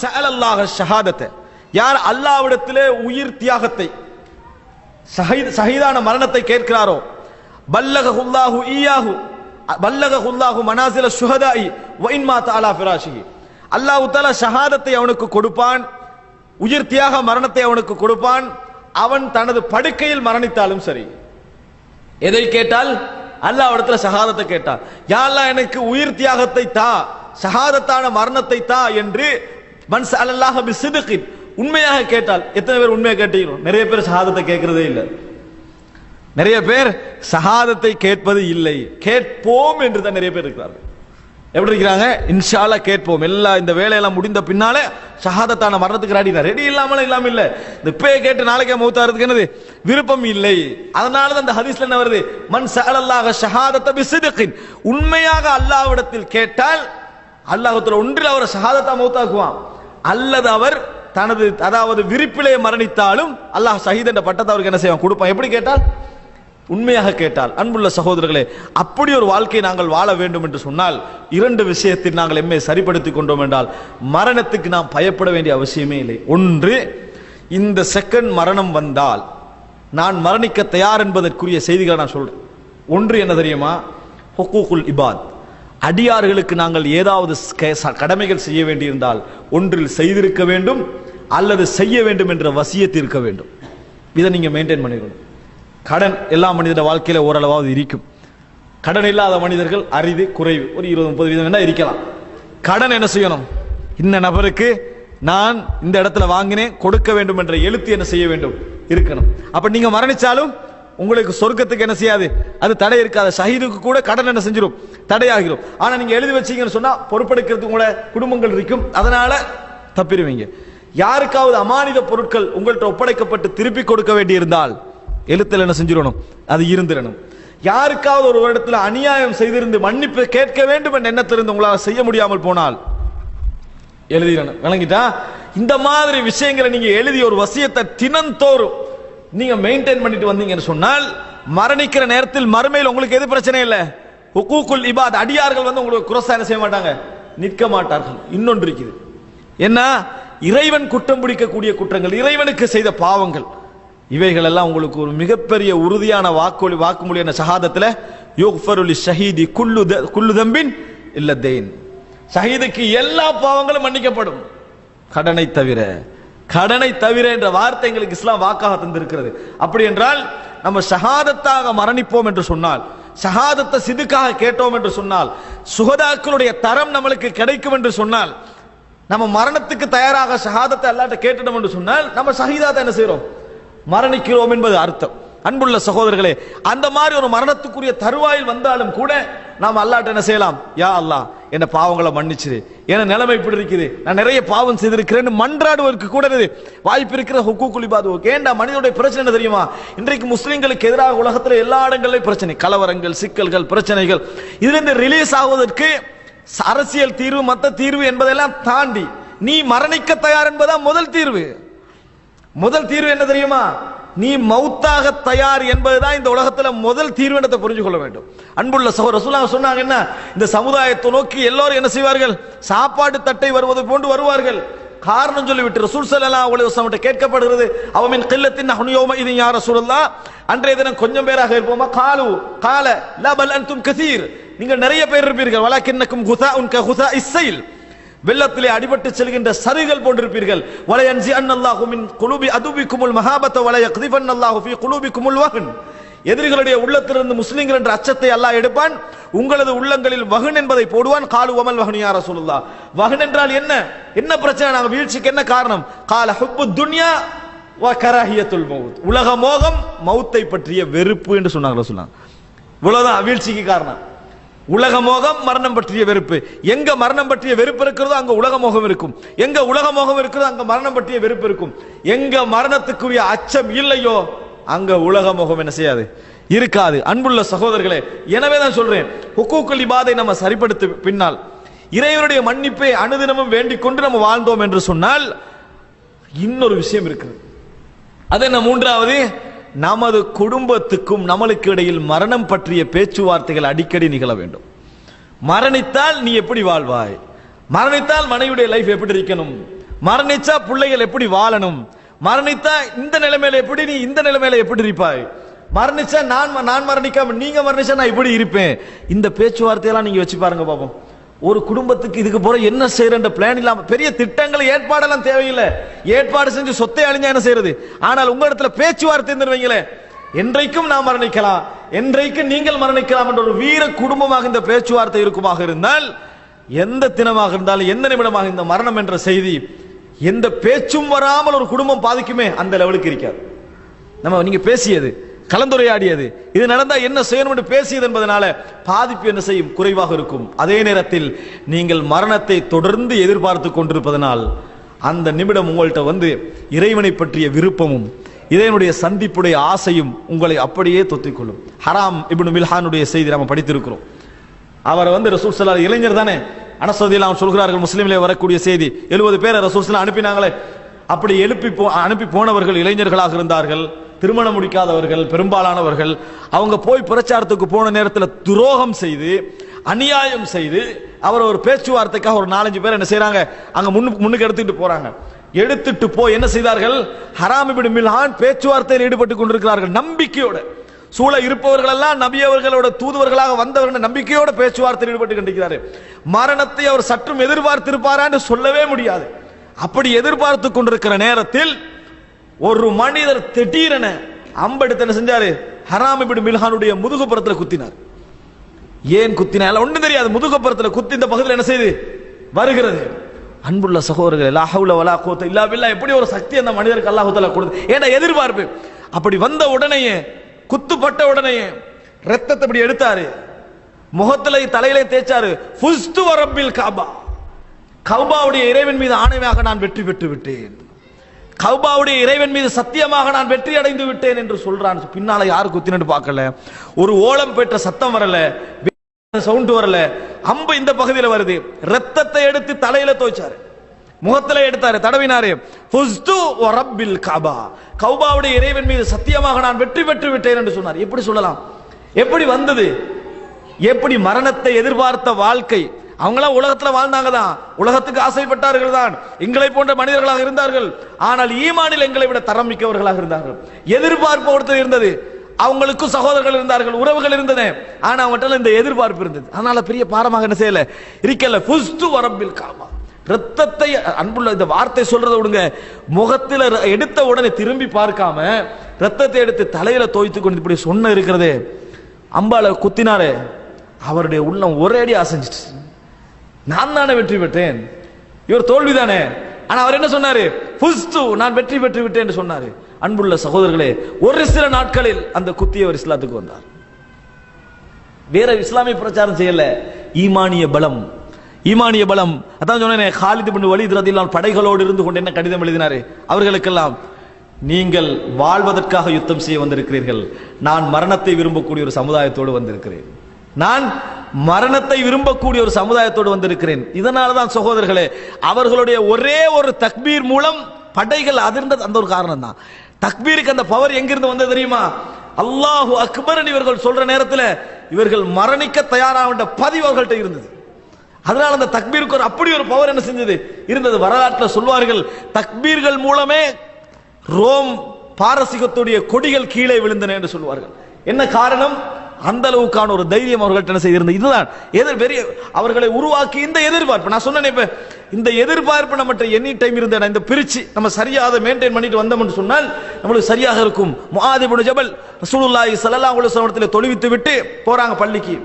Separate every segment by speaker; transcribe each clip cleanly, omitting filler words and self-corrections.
Speaker 1: சஅலல்லாஹ ஷஹாதத்தை, யார் அல்லாஹ்விடத்திலே உயிர் தியாகத்தை ஷஹீதான மரணத்தை கேட்கிறாரோ, பல்லகஹுல்லாஹு ஈயாஹு பல்லகஹுல்லாஹு மனாசில ஷுஹதாஇ வ இன் மாத அலா ஃபிராஷிஹி, அல்லாஹ் தஆலா ஷஹாதத்தை அவனுக்கு கொடுப்பான், உயிர் தியாக மரணத்தை அவனுக்கு கொடுப்பான், அவன் தனது படுக்கையில் மரணித்தாலும் சரி. எதை கேட்டால்? அல்லாஹ்விடத்துல ஷஹாதத்தை கேட்டான். யா அல்லாஹ் எனக்கு உயிர் தியாகத்தை தா, ஷஹாதத்தான மரணத்தை தா என்று மன் ஸஅலல்லாஹ பிஸித்கின், உண்மையாக கேட்டால். எத்தனை பேர் உண்மையாக கேட்டீங்க? நிறைய பேர் ஷஹாதத்தை கேட்கிறதே இல்லை. நிறைய பேர் ஷஹாதத்தை கேட்பது இல்லை. கேட்போம் என்று தான் நிறைய பேர் இருக்கிறார்கள். எப்படி இருக்கிறாங்க? இன்ஷா அல்லாஹ் கேட்போம், எல்லாம் இந்த வேலையெல்லாம் முடிந்த பின்னாலே ஷஹாதத்தான மரணத்துக்கு ரெடி இல்லாம இல்ல. இந்த இப்பயே கேட்டு நாளைக்கே மௌத்தாறதுக்கு என்னது விருப்பம் இல்லை. அதனால தான் இந்த ஹதீஸ்ல என்ன வருது? மன் ஸஅலல்லாஹ ஷஹாதத பிஸித்கின், உண்மையாக அல்லாஹ்விடத்தில் கேட்டால் அல்லாஹ்வுத்தஆலா ஒன்றில் அவர் ஷஹாதத்தா மௌத்தாக்குவான், அல்லது அவர் தனது அதாவது விருப்பிலே மரணித்தாலும் அல்லாஹ் ஷஹீத் என்ற பட்டத்தை அவருக்கு என்ன செய்வான்? கொடுப்பான். எப்படி கேட்டால்? உண்மையாக கேட்டால். அன்புள்ள சகோதரர்களே, அப்படி ஒரு வாழ்க்கையை நாங்கள் வாழ வேண்டும் என்று சொன்னால் இரண்டு விஷயத்தில் நாங்கள் எம்மை சரிப்படுத்திக் கொண்டோம் என்றால் மரணத்துக்கு நாம் பயப்பட வேண்டிய அவசியமே இல்லை. ஒன்று, இந்த செகண்ட் மரணம் வந்தால் நான் மரணிக்க தயார் என்பதற்குரிய செய்திகளை நான் சொல்றேன். ஒன்று என்ன தெரியுமா? ஹுக்கூகுல் இபாத், அடியார்களுக்கு நாங்கள் ஏதாவது கடமைகள் செய்ய வேண்டியிருந்தால் ஒன்றில் செய்திருக்க வேண்டும் அல்லது செய்ய வேண்டும் என்ற வசியத்து இருக்க வேண்டும். இதை நீங்க மெயின்டைன் பண்ணிக்கணும். கடன் எல்லா மனிதன வாழ்க்கையில ஓரளவாவது இருக்கும். கடன் இல்லாத மனிதர்கள் அரிது, குறைவு, ஒரு 20-30% வேணா இருக்கலாம். கடன் என்ன செய்யணும்? இந்த நபருக்கு நான் இந்த இடத்துல வாங்கினேன் கொடுக்க வேண்டும் என்ற எழுத்து என்ன செய்ய வேண்டும்? இருக்கணும். அப்ப நீங்க மரணிச்சாலும் உங்களுக்கு சொர்க்கத்துக்கு என்ன செய்யாது? அது தடை இருக்காது. ஷஹீதுக்கு கூட கடன் என்ன செஞ்சிடும்? தடையாகிரும். ஆனா நீங்க எழுதி வச்சீங்கன்னு சொன்னா பொறுப்பெடுக்கிறதுக்கு கூட குடும்பங்கள் இருக்கும், அதனால தப்பிடுவீங்க. யாருக்காவது அமானித பொருட்கள் உங்கள்கிட்ட ஒப்படைக்கப்பட்டு திருப்பி கொடுக்க வேண்டி இருந்தால் எழுத்துல என்ன செஞ்சிடணும்? அது இருந்திடணும். யாருக்காவது ஒரு இடத்துல அநியாயம் செய்திருந்து மன்னிப்பு கேட்க வேண்டும் என்ற எண்ணத்திலிருந்து உங்களால் செய்ய முடியாமல் போனால் எழுதிடணும். விளங்கிட்டா? இந்த மாதிரி விஷயங்களை நீங்க எழுதி ஒரு வசியத்தை தினந்தோறும் நீங்க மெயின்டைன் பண்ணிட்டு வந்தீங்கன்னு சொன்னால் மரணிக்கிற நேரத்தில் மறுமையில் உங்களுக்கு எது பிரச்சனை இல்லை. ஹுக்கூகுல் இபாத், அடியார்கள் உங்களுக்கு குரசா என்ன செய்ய மாட்டாங்க? நிற்க மாட்டார்கள். இன்னொன்று இருக்குது, என்ன? இறைவன் குற்றம் பிடிக்கக்கூடிய குற்றங்கள், இறைவனுக்கு செய்த பாவங்கள், இவைகள் எல்லாம் உங்களுக்கு ஒரு மிகப்பெரிய உறுதியான வாக்குமொழி என்ன? ஷஹாதத்துல யுக்ஃபரு லிஷஹீதி குல்லு தம்பின் இல்ல தெய்ன், ஷஹீதுக்கு எல்லா பாவங்களும் மன்னிக்கப்படும் கடனை தவிர. கடனை தவிர என்ற வார்த்தை எங்களுக்கு இஸ்லாம் வாக்காக தந்திருக்கிறது. அப்படி என்றால் நம்ம ஷஹாதத்தாக மரணிப்போம் என்று சொன்னால், ஷஹாதத்தை சிதுக்காக கேட்டோம் என்று சொன்னால், சுகதாக்களுடைய தரம் நம்மளுக்கு கிடைக்கும் என்று சொன்னால், நம்ம மரணத்துக்கு தயாராக ஷஹாதத்தை அல்லாஹ்ட்ட கேட்டுட்டோம் என்று சொன்னால் நம்ம ஷஹீதாத்தை என்ன செய்றோம்? மரணிக்கிறோம் என்பது அர்த்தம். அன்புள்ள சகோதரர்களே, அந்த மாதிரி ஒரு மரணத்துக்குரிய தருவாயில் வந்தாலும் கூட நாம் அல்லாஹ்ட்ட என்ன செய்யலாம்? யா அல்லாஹ் என்ன பாவங்களை மன்னிச்சிரு, என நிலைமை இப்படி இருக்குது, நான் நிறைய பாவம் செய்திருக்கிறேன் மன்றாடுவதற்கு கூட வாய்ப்பு இருக்கிற ஹுக்கூகுல் இபாத். ஏண்டா மனிதனுடைய பிரச்சனை என்ன தெரியுமா? இன்றைக்கு முஸ்லிம்களுக்கு எதிராக உலகத்தில் எல்லா இடங்களிலும் பிரச்சனை, கலவரங்கள், சிக்கல்கள், பிரச்சனைகள். இதிலிருந்து ரிலீஸ் ஆவதற்கு அரசியல் தீர்வு, மத்த தீர்வு என்பதெல்லாம் தாண்டி நீ மரணிக்க தயார் என்பதா முதல் தீர்வு. முதல் தீர்வு என்ன தெரியுமா? நீ மௌத்தாக தயார் என்பதுதான் இந்த உலகத்துல முதல் தீர்வு என்றதை புரிஞ்சு கொள்ள வேண்டும். அன்புள்ள சகோதரர், ரசூலுல்லாஹ் சொன்னாங்க என்ன? இந்த சமுதாயத்தை நோக்கி எல்லோரும் என்ன செய்வார்கள்? சாப்பாடு தட்டை வருவது போன்று வருவார்கள். காரணம் சொல்லிவிட்டு ரசூல் ஸல்லல்லாஹு அலைஹி வஸல்லம் கேட்கப்படுகிறது, அவமின் கில்லத்தின் நஹ்னு யௌமஇதின் யா ரசூலுல்லாஹ், அன்றைய தினம் கொஞ்சம் பேராக இருப்போமா? கால லா பல் அன்தும் கஸீர், நீங்கள் நிறைய பேர் இருப்பீர்கள். வலக்கின்னக்கும் குஸாஉன் ககுஸாஇஸ் ஸைல், வெள்ளத்திலே அடிபட்டு செல்கின்ற சருகுகள் போன்றிருப்பீர்கள். வலயன்சி அன்னல்லாஹு மின் குலூபி அதுபிக்குமுல் மஹாபத வலயக்திஃபன்னல்லாஹு ஃபீ குலூபிக்குமுல் வஹன், எதிரிகளுடைய உள்ளத்திலிருந்து முஸ்லிம்கள் என்ற அச்சத்தை அல்லாஹ் எடுப்பான், உங்களது உள்ளங்களில் வஹன் என்பதை போடுவான். காலு வமல் வஹன் யா ரசூலுல்லாஹ், வஹன் என்றால் என்ன? என்ன பிரச்சனை? நாங்க வீழ்ச்சிக்கு என்ன காரணம்? கால ஹுப்பு துன்யா வ கராஹியத்துல் மௌத், உலக மோகம், மௌத்தை பற்றிய வெறுப்பு என்று சொன்னாங்க ரசூலுல்லாஹ். இவ்வளவுதான் வீழ்ச்சிக்கு காரணம். உலக மோகம், மரணம் பற்றிய வெறுப்பு. எங்க மரணம் பற்றிய வெறுப்பு இருக்கிறதோ அங்க உலக மோகம் இருக்கும், எங்க உலக மோகம் இருக்கிறதோ அங்க மரணம் பற்றிய வெறுப்பு இருக்கும். எங்க மரணத்துக்குரிய அச்சம் இல்லையோ அங்க உலக மோகம் என்ன செய்யாது? இருக்காது. அன்புள்ள சகோதரர்களே, எனவே தான் சொல்றேன், ஹுக்கூகுல் இபாதை நம்ம சரிப்படுத்த பின்னால் இறைவனுடைய மன்னிப்பை அனுதினமும் வேண்டிக் கொண்டு நம்ம வாழ்ந்தோம் என்று சொன்னால் இன்னொரு விஷயம் இருக்குது. அது என்ன? மூன்றாவது, நமது குடும்பத்துக்கும் நம்மளுக்கு இடையில் மரணம் பற்றிய பேச்சுவார்த்தைகள் அடிக்கடி நிகழ வேண்டும். மரணித்தால் நீ எப்படி வாழ்வாய்? மரணித்தால் மனைவியுடைய லைஃப் எப்படி இருக்கணும்? மரணிச்சா பிள்ளைகள் எப்படி வாழணும், மரணித்தா இந்த நிலைமையில எப்படி நீ இந்த நிலைமையில எப்படி இருப்பாய், மரணிச்சா நான் மரணிக்காம நீங்க மரணிச்சா நான் இப்படி இருப்பேன். இந்த பேச்சுவார்த்தையெல்லாம் நீங்க வச்சு பாருங்க பாப்போம். ஒரு குடும்பத்துக்கு இதுக்கு போற என்ன செய்யற பிளான் இல்லாம பெரிய திட்டங்கள் ஏற்பாடெல்லாம் தேவையில்லை. ஏற்பாடு செஞ்சு சொத்தை அழிஞ்சா என்ன செய்யறது? ஆனால் உங்க இடத்துல பேச்சுவார்த்தை வைங்களே, என்றைக்கும் நாம் மரணிக்கலாம், என்றைக்கும் நீங்கள் மரணிக்கலாம் என்ற ஒரு வீர குடும்பமாக இந்த பேச்சுவார்த்தை இருக்குமாக இருந்தால், எந்த தினமாக இருந்தாலும் எந்த நிமிடமாக இந்த மரணம் என்ற செய்தி எந்த பேச்சும் வராமல் ஒரு குடும்பம் பாதிக்குமே அந்த லெவலுக்கு இருக்காது. நீங்க பேசியது, கலந்துரையாடியது, இது நடந்தா என்ன செய்யணும் என்று பேசியது என்பதனால பாதிப்பு என்ன செய்யும்? குறைவாக இருக்கும். அதே நேரத்தில் நீங்கள் மரணத்தை தொடர்ந்து எதிர்பார்த்து கொண்டிருப்பதனால் அந்த நிமிடம் உங்கள்கிட்ட இறைவனை பற்றிய விருப்பமும் இதனுடைய சந்திப்புடைய ஆசையும் உங்களை அப்படியே தொத்திக்கொள்ளும். ஹராம் இப்னு மில்ஹானுடைய செய்தி நாம் படித்திருக்கிறோம். அவர் ரசூல் ஸல்லல்லாஹு அலைஹி இளைஞர் தானே, அனஸ் ரலியல்லாஹு அன்ஹு சொல்கிறார்கள், முஸ்லிமிலே வரக்கூடிய செய்தி, 70 பேரை ரசூல் ஸல்லல்லாஹு அனுப்பினாங்களே, அப்படி அனுப்பி போனவர்கள் இளைஞர்களாக இருந்தார்கள், திருமணம் முடிக்காதவர்கள் பெரும்பாலானவர்கள். அவங்க போய் பிரச்சாரத்துக்கு போன நேரத்தில் துரோகம் செய்து அநியாயம் செய்து அவர் ஒரு பேச்சுவார்த்தைக்காக ஒரு 4-5 பேர் என்ன செய்யறாங்க, அங்க முன்னுக்கு எடுத்துட்டு போறாங்க. எடுத்துட்டு போய் என்ன செய்தார்கள்? ஹராம் இப்னு மில்ஹான் பேச்சுவார்த்தையில் ஈடுபட்டு கொண்டிருக்கிறார்கள். நம்பிக்கையோட சூழ இருப்பவர்கள் எல்லாம் நபி அவர்களோட தூதுவர்களாக வந்தவர்கள் நம்பிக்கையோட பேச்சுவார்த்தையில் ஈடுபட்டு கொண்டிருக்கிறார். மரணத்தை அவர் சற்றும் எதிர்பார்த்திருப்பாரான்னு சொல்லவே முடியாது. அப்படி எதிர்பார்த்து கொண்டிருக்கிற நேரத்தில் ஒரு மனிதர் திடீரென அம்பெடுத்து என்ன செஞ்சாரு? ஹராம் இப்னு மில்ஹானுடைய முதுகுப்புறத்தில் குத்தினார். ஏன் குத்தினார் ஒன்றும் தெரியாது. முதுகுப்புறத்தில் குத்தி இந்த பகுதியில் என்ன செய்து வருகிறது. அன்புள்ள சகோதரர்களே, லா ஹவுல வலா குவத்த இல்லா பில்லாஹ், எப்படி ஒரு சக்தி அந்த மனிதருக்கு அல்லாஹ் தஆலா கொடுத்து. ஏன்னா எதிர்பார்ப்பு. அப்படி வந்த உடனேயே, குத்துப்பட்ட உடனேயே ரத்தத்தை இப்படி எடுத்தாரு, முகத்திலே தலையிலே தேய்ச்சாரு. ஃபுஸ்து வரப்பில் கஅபா, கஅபாவுடைய இறைவன் மீது ஆணையாக நான் வெற்றி பெற்று விட்டேன், கஅபாவுடைய இறைவன் மீது சத்தியமாக நான் வெற்றி அடைந்து விட்டேன் என்று சொல்றான். பின்னால யாரு குத்தினு பார்க்கல, ஒரு ஓலம் பெற்ற சத்தம் வரல, சவுண்ட் வரல, அம்பு இந்த பகுதியில் வருது. ரத்தத்தை எடுத்து தலையில தோய்ச்சாரு, முகத்தில எடுத்தாரு, தடவினாரு. ஃபுஸ்து வரப்பில் கஅபா, கஅபாவுடைய இறைவன் மீது சத்தியமாக நான் வெற்றி பெற்று விட்டேன் என்று சொன்னார். எப்படி சொல்லலாம்? எப்படி வந்தது? எப்படி மரணத்தை எதிர்பார்த்த வாழ்க்கை? அவங்களாம் உலகத்துல வாழ்ந்தாங்க தான், உலகத்துக்கு ஆசைப்பட்டார்கள் தான், எங்களை போன்ற மனிதர்களாக இருந்தார்கள். ஆனால் ஈமானில் எங்களை விட தரம் மிக்கவர்களாக இருந்தார்கள். எதிர்பார்ப்பு ஒருத்தர் இருந்தது, அவங்களுக்கும் சகோதரர்கள் இருந்தார்கள், உறவுகள் இருந்தன. ஆனா அவங்கள்ட்ட இந்த எதிர்பார்ப்பு இருந்தது. அதனால பெரிய பாரமாக என்ன செய்யல இருக்கல. ஃபுஸ்து வரப்பில் கஅபா, ரத்தத்தை, அன்புள்ள இந்த வார்த்தை சொல்றதை விடுங்க, முகத்தில் எடுத்த உடனே திரும்பி பார்க்காம ரத்தத்தை எடுத்து தலையில தோய்த்து கொண்டு இப்படி சொன்ன இருக்கிறதே, அம்பால குத்தினாரே, அவருடைய உள்ளம் ஒரே அடி அசைஞ்சிட்டு, நான் தானே வெற்றி பெற்றேன், இவர் தோல்விதானே. ஆனா அவர் என்ன சொன்னாரு? ஃபுஸ்து, நான் வெற்றி பெற்று விட்டேன் என்று சொன்னாரு. அன்புள்ள சகோதரர்களே, ஒரு சில நாட்களில் அந்த குத்தியவர் இஸ்லாத்துக்கு வந்தார். வேற இஸ்லாமிய பிரச்சாரம் செய்யல, ஈமானிய பலம், ஈமானிய பலம். அதான் சொன்னேன், காலித் இப்னு வலீத் ரலியல்லாஹு அன்ஹு படைகளோடு இருந்து கொண்டு என்ன கடிதம் எழுதினாரு அவர்களுக்கெல்லாம்? நீங்கள் வாழ்வதற்காக யுத்தம் செய்ய வந்திருக்கிறீர்கள், நான் மரணத்தை விரும்பக்கூடிய ஒரு சமுதாயத்தோடு வந்திருக்கிறேன், நான் மரணத்தை விரும்பக்கூடிய ஒரு சமுதாயத்தோடு வந்திருக்கிறேன். இதனாலதான் சகோதரர்களே, அவர்களுடைய ஒரே ஒரு தக்பீர் மூலம் படைகள் அதிர்ந்தது. அந்த ஒரு காரணம் தான். தக்பீருக்கு அந்த பவர் எங்கிருந்து வந்தது தெரியுமா? அல்லாஹு அக்பர் இவர்கள் சொல்ற நேரத்தில் இவர்கள் மரணிக்க தயாராக பதிவு அவர்கள்ட்ட இருந்தது. அதனால அந்த தக்பீருக்கு அப்படி ஒரு பவர் என்ன செஞ்சது இருந்தது. வரலாற்றில் சொல்வார்கள், தக்பீர்கள் மூலமே ரோம் பாரசீகத்துடைய கொடிகள் கீழே விழுந்தன என்று சொல்வார்கள். என்ன காரணம்? அந்த அளவுக்கான ஒரு தைரியம் அவர்கள்ட்ட என்ன செய்திருந்தது. இதுதான் பெரிய அவர்களை உருவாக்கி இந்த எதிர்பார்ப்பு. நான் சொன்னேன், இப்ப இந்த எதிர்பார்ப்பு நம்மகிட்ட எனி டைம் இருந்த இந்த பிரிச்சு நம்ம சரியா அதை மெயின்டைன் பண்ணிட்டு வந்தோம்னு சொன்னால் நம்மளுக்கு சரியாக இருக்கும். முஆத் இப்னு ஜபல் ரசூலுல்லாஹி ஸல்லல்லாஹு அலைஹி வஸல்லம் தொழுவித்து விட்டு போறாங்க பள்ளிக்கு.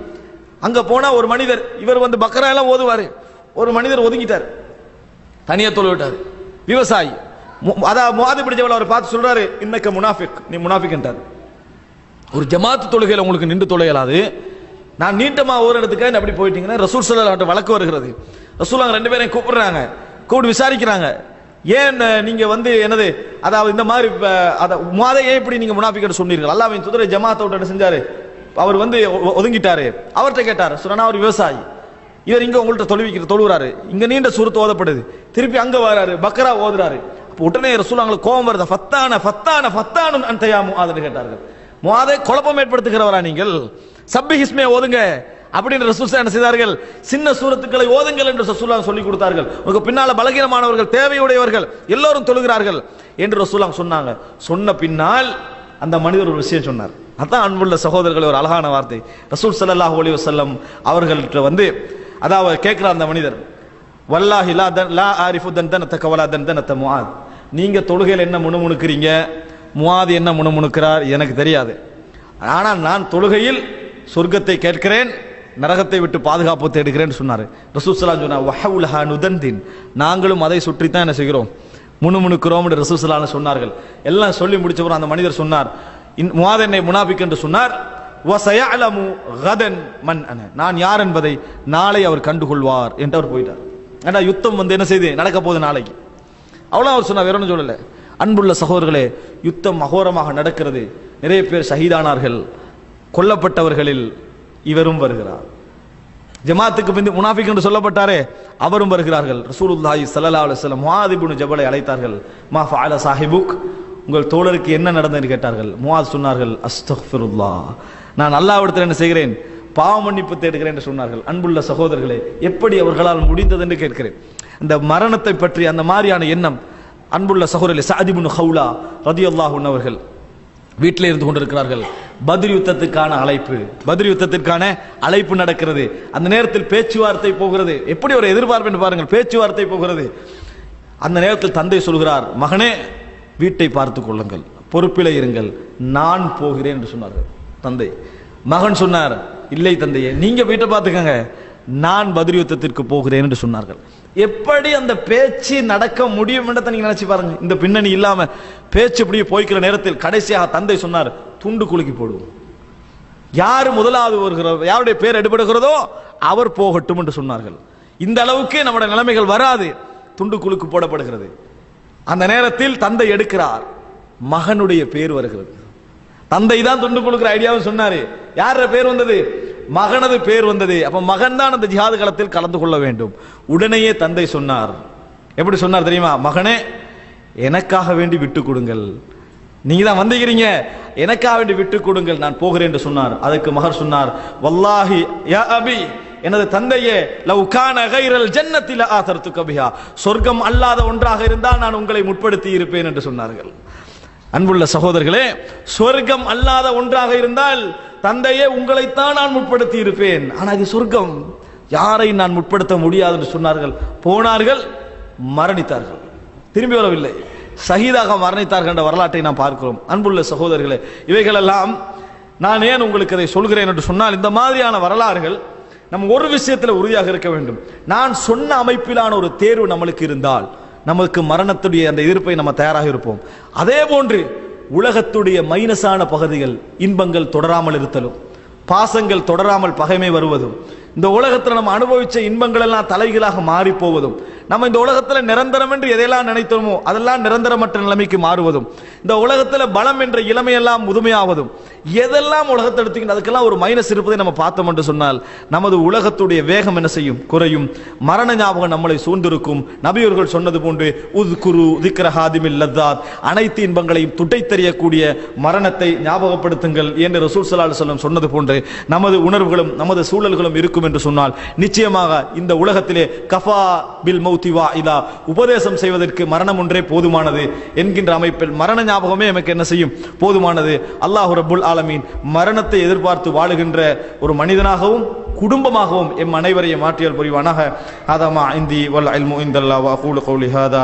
Speaker 1: அங்க போனா ஒரு மனிதர், இவர் பக்ரா எல்லாம் ஓதுவாரு, ஒரு மனிதர் ஒதுங்கிட்டார், தனியா தொழுவிட்டார், விவசாயி. அதான் முஆத் இப்னு ஜபல் அவர் பார்த்து சொல்றாரு, இன்னக்க முனாஃபிக், நீ முனாஃபிக் என்றார். ஒரு ஜமாத்து தொழுகையில் உங்களுக்கு நின்று தொழுகலாது, நான் நீட்டமா ஒரு இடத்துக்கு அப்படி போயிட்டீங்கன்னா ரசூல் ஸல்லல்லாஹு அலைஹி வஸல்லம் வழக்கு வருகிறது. ரசூல் ரெண்டு பேரையும் கூப்பிடுறாங்க, கூப்பிட்டு விசாரிக்கிறாங்க, ஏன் நீங்க என்னது, அதாவது இந்த மாதிரி முஆதை ஏன் இப்படி நீங்க முனாஃபிக் சொன்னீர்கள்? அல்லாஹ்வின் தூதரை ஜமாத்தோட என்ன செஞ்சாரு, அவர் ஒதுங்கிட்டாரு. அவர்கிட்ட கேட்டார், சொன்னா அவர் விவசாயி, இவர் இங்க உங்கள்கிட்ட தொழுகிறாரு, இங்க நீண்ட சூரத்து ஓதப்படுது, திருப்பி அங்க வராரு, பக்ரா ஓதுறாரு. உடனே ரசூல் அவங்களுக்கு கோபம் வருது, ஃபத்தான ஃபத்தான ஃபத்தானு அன்த யா முஆத் கேட்டார்கள். முஆதை குழப்பம் ஏற்படுத்துகிறவரா நீங்கள்? சப்பிஹ் இஸ்மே ஓதுங்க, அப்படின்னு ரசூலுல்லாஹ் என்ன செய்தார்கள்? சின்ன சூரத்துக்களை ஓதுங்கள் என்று ரசூலுல்லாஹ் சொல்லிக் கொடுத்தார்கள். உங்களுக்கு பின்னால பலகீனமானவர்கள், தேவையுடையவர்கள் எல்லோரும் தொழுகிறார்கள் என்று ரசூலுல்லாஹ் சொன்னாங்க. சொன்ன பின்னால் அந்த மனிதர் ஒரு விஷயம் சொன்னார். அதான் அன்புள்ள சகோதரர்களே ஒரு அழகான வார்த்தை. ரசூல் ஸல்லல்லாஹு அலைஹி வஸல்லம் அவர்கள்ட்ட வந்து அதாவது கேட்கிறார் அந்த மனிதர், வல்லாஹி லா ஆரிஃபு தன்தனதக வலா தன்தனத முஆத். நீங்க தொழுகையில் என்ன முணுமுணுக்கிறீங்க, முஆத் என்ன முணுமுணுக்கிறார் எனக்கு தெரியாது. ஆனால் நான் தொழுகையில் சொர்க்கத்தை கேட்கிறேன், நரகத்தை விட்டு பாதுகாப்பு தேடுகிறேன் சொன்னார். ரசூல் ஸல்லல்லாஹு அலைஹி வஸல்லம் வஹவுலஹா நுதந்தின், நாங்களும் அதை சுற்றி தான் என்ன செய்கிறோம், முணுமுணுக்கிறோம் என்று ரசூல் ஸல்லல்லாஹு அலைஹி வஸல்லம் சொன்னார்கள். எல்லாம் சொல்லி முடிச்சவரும் அந்த மனிதர் சொன்னார், முஆத் என்னை முனாஃபிக் என்று சொன்னார். வஸயஅலமு கதன் மன் அன, நான் யார் என்பதை நாளை அவர் கண்டுகொள்வார் என்று அவர் போயிட்டார். ஏன்னா யுத்தம் வந்து என்ன செய்து நடக்க போகுது நாளைக்கு, அவ்வளோ அவர் சொன்னார், வேற ஒன்றும் சொல்லலை. அன்புள்ள சகோதரர்களே, யுத்தம் அகோரமாக நடக்கிறது, நிறைய பேர் ஷஹீதானார்கள், கொல்லப்பட்டவர்களில் இவரும் வருகிறார். ஜமாத்துக்கு பிந்தி முனாஃபிக் என்று சொல்லப்பட்டாரே அவரும் வருகிறார்கள். ரசூலுல்லாஹி ஸல்லல்லாஹு அலைஹி வஸல்லம் முஆத் இப்னு ஜபலை அழைத்தார்கள். மா ஃபஅல சாஹிபுக், உங்கள் தோழருக்கு என்ன நடந்தது என்று கேட்டார்கள். முஆத் சொன்னார்கள், அஸ்தக்ஃபிருல்லாஹ், நான் அல்லாஹ்விடத்தில் என்ன செய்கிறேன், பாவ மன்னிப்பு தேடுகிறேன் என்று சொன்னார்கள். அன்புள்ள சகோதரர்களே, எப்படி அவர்களால் முடிந்தது என்று கேட்கிறேன். இந்த மரணத்தை பற்றி அந்த மாதிரியான எண்ணம் அன்புள்ள சகோதரர்களே, சஅத் இப்னு ஹவுலா ரலியல்லாஹு அன்ஹு அவர்கள் வீட்டில் இருந்து கொண்டிருக்கிறார்கள். பத்ர் யுத்தத்துக்கான அழைப்பு நடக்கிறது. அந்த நேரத்தில் பேச்சுவார்த்தை போகிறது. எப்படி ஒரு எதிர்பார்ப்பு என்று பாருங்கள், பேச்சுவார்த்தை போகிறது. அந்த நேரத்தில் தந்தை சொல்கிறார், மகனே வீட்டை பார்த்துக் கொள்ளுங்கள், பொறுப்பிலே இருங்கள், நான் போகிறேன் என்று சொன்னார்கள் தந்தை. மகன் சொன்னார், இல்லை தந்தையே, நீங்க வீட்டை பார்த்துக்கங்க, நான் பத்ர் யுத்தத்திற்கு போகிறேன் என்று சொன்னார்கள். எப்படி அந்த பேச்சு நடக்க முடியும் என்று நீங்க நினைச்சு பாருங்க. இந்த பின்னணி இல்லாம பேச்சு இப்படி போய்க்கிற நேரத்தில் கடைசியாக தந்தை சொன்னார், துண்டு குலுக்கி போடுவோம், யாரு முதலாவது வருகிறதோ, யாருடைய பேர் எடுபடுகிறதோ அவர் போகட்டும் என்று சொன்னார்கள். இந்த அளவுக்கு நம்முடைய நிலைமைகள் வராது, துண்டு குலுக்கு போடப்படுகிறது. அந்த நேரத்தில் தந்தை எடுக்கிறார், மகனுடைய பேர் வருகிறது. தந்தை தான் துண்டு குலுக்கிற ஐடியாவும் சொன்னாரு. யார பேர் வந்தது? மகனது பேர் வந்தது. அப்ப மகன் தான் அந்த ஜிஹாது களத்தில் கலந்து கொள்ள வேண்டும். உடனேயே தந்தை சொன்னார், எப்படி சொன்னார் தெரியுமா? மகனே, எனக்காக வேண்டி விட்டு கொடுங்கள், நீங்க தான் வந்திருக்கிறீங்க, எனக்காக வேண்டி விட்டு கொடுங்கள், நான் போகிறேன் என்று சொன்னார். அதற்கு மகர் சொன்னார், வல்லாஹி யா அபி, எனது தந்தையே, லவ் கான கைரல் ஜன்னத்தி லஆதர்துக பிஹா, சொர்க்கம் அல்லாத ஒன்றாக இருந்தால் நான் உங்களை முற்படுத்தி இருப்பேன் என்று சொன்னார்கள். அன்புள்ள சகோதரர்களே, சொர்க்கம் அல்லாத ஒன்றாக இருந்தால் தந்தையே உங்களைத்தான் நான் முற்படுத்தி இருப்பேன். ஆனால் இது சொர்க்கம், யாரை நான் முற்படுத்த முடியாது என்று சொன்னார்கள். போனார்கள், மரணித்தார்கள், திரும்பி வரவில்லை, ஷஹீதாக மரணித்தார்கள் என்ற வரலாற்றை நாம் பார்க்கிறோம். அன்புள்ள சகோதரர்களே, இவைகளெல்லாம் நான் ஏன் உங்களுக்கு அதை சொல்கிறேன் என்று சொன்னால், இந்த மாதிரியான வரலாறுகள் நம்ம ஒரு விஷயத்தில் உறுதியாக இருக்க வேண்டும். நான் சொன்ன அமைப்பிலான ஒரு தேர்வு நம்மளுக்கு இருந்தால் நமக்கு மரணத்துடைய அந்த எதிர்ப்பை நம்ம தயாராக இருப்போம். அதே போன்று உலகத்துடைய மைனஸான பகுதிகள், இன்பங்கள் தொடராமல் இருத்தலும், பாசங்கள் தொடராமல் பகைமை வருவதும், இந்த உலகத்தில் நம்ம அனுபவிச்ச இன்பங்கள் எல்லாம் தலைகீழாக மாறி போவதும், நம்ம இந்த உலகத்தில் நிரந்தரம் என்று எதையெல்லாம் நினைத்தோமோ அதெல்லாம் நிரந்தரமற்ற நிலைமைக்கு மாறுவதும், இந்த உலகத்தில் பலம் என்ற இளமையெல்லாம் முதுமையாவதும், எதெல்லாம் உலகத்தை எடுத்துக்கிட்டு அதுக்கெல்லாம் ஒரு மைனஸ் இருப்பதை நம்ம பார்த்தோம் என்று சொன்னால் நமது உலகத்துடைய வேகம் என்ன செய்யும்? குறையும். மரண ஞாபகம் நம்மளை சூழ்ந்திருக்கும். நபியவர்கள் சொன்னது போன்று உத்குரு திக்ர ஹாதிமில் லத்தாத், அனைத்து இன்பங்களையும் துட்டை தெரியக்கூடிய மரணத்தை ஞாபகப்படுத்துங்கள் என்று ரசூல் ஸல்லல்லாஹு அலைஹி வஸல்லம் சொன்னது போன்று நமது உணர்வுகளும் நமது சூழல்களும் இருக்கும் என்று சொன்னால் நிச்சயமாக இந்த உலகத்திலே கஃபா பில் மௌத்தி வாஇலா, உபதேசம் செய்வதற்கு மரணம் ஒன்றே போதுமானது என்கின்ற அமைப்பில் மரண ஞாபகமே நமக்கு என்ன செய்யும்? போதுமானது. அல்லாஹ் ரப்புல் ஆலமீன் மரணத்தை எதிர்பார்த்து வாழுகின்ற ஒரு மனிதனாகவும் குடும்பமாகவும் எம் அனைவரையும் மாற்றியல் புரிவானாக. ஹாதா மா இந்தி வல் இல்மு இந்தல்லாஹ் வ அகூலு கௌலி ஹாதா.